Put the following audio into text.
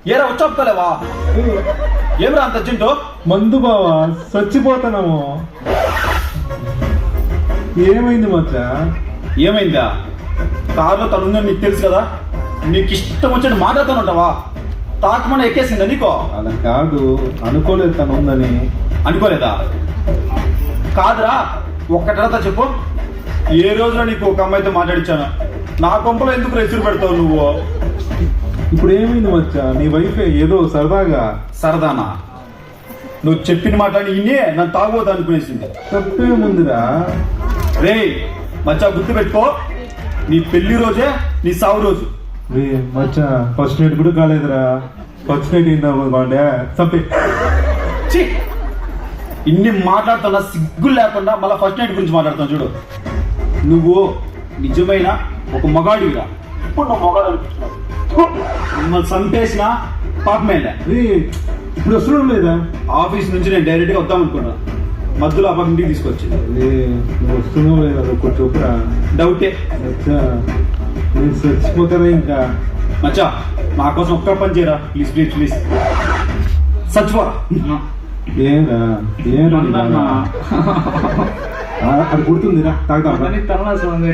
ఏరా వచ్చాపుకోలేవా? ఏమిరా అంత అర్జెంటు? మందు బావా చచ్చిపోతున్నాము. ఏమైంది మచ్చా? ఏమైందా? కారులో తను ఉందని నీకు తెలుసు కదా, నీకు ఇష్టం వచ్చినట్టు మాట్లాడుతూనే తాకమని ఎక్కేసిందా నీకో? అలా కాదు, అనుకోలేదు తను ఉందని. అనుకోలేదా? కాదురా, ఒక్క తర్వాత చెప్పు. ఏ రోజున నీకు ఒక అమ్మాయితో మాట్లాడించాను? నా కొంపలో ఎందుకు రెసురు పెడతావు నువ్వు? ఇప్పుడు ఏమైంది మచ్చా? నీ వైఫ్ ఏదో సరదాగా. సరదానా? నువ్వు చెప్పిన మాట్లాడి ఇన్నే నన్ను తాగబోతా అనుకునేసింది. తప్పేముందిరా? రే మచ్చా, గుర్తు పెట్టుకో, నీ పెళ్లి రోజే నీ సావు రోజు. రే మచ్చా, ఫస్ట్ నైట్ కూడా కాలేదురా. ఫస్ట్ నైట్ ఏందా బాగుండే చంపే. ఛీ, ఇన్ని మాట్లాడుతున్నా సిగ్గు లేకుండా మళ్ళీ ఫస్ట్ నైట్ గురించి మాట్లాడుతాను చూడు. నువ్వు నిజమైన ఒక మగాడివిరా. ఇప్పుడు నువ్వు మగాడు అనిపిస్తున్నావు. మిమ్మల్ని చంపేసిన పాపమేలే. ఇప్పుడు వస్తున్నాం లేదా? ఆఫీస్ నుంచి నేను డైరెక్ట్గా వద్దాం అనుకున్నా, మధ్యలో ఆ ఇంటికి తీసుకొచ్చింది. నువ్వు వస్తున్నావు లేదా? ఒకటి చెప్పురా. డౌటే మచ్చా, నేను చచ్చిపోతారా ఇంకా? మచ్చా, నా కోసం ఒక్క పని చేయరా ప్లీజ్ ప్లీజ్ ప్లీజ్. చచ్చిపోరా. ఏరా ఏరా అది గుర్తుందిరా, తాగుతా. తలనొస్తుంది.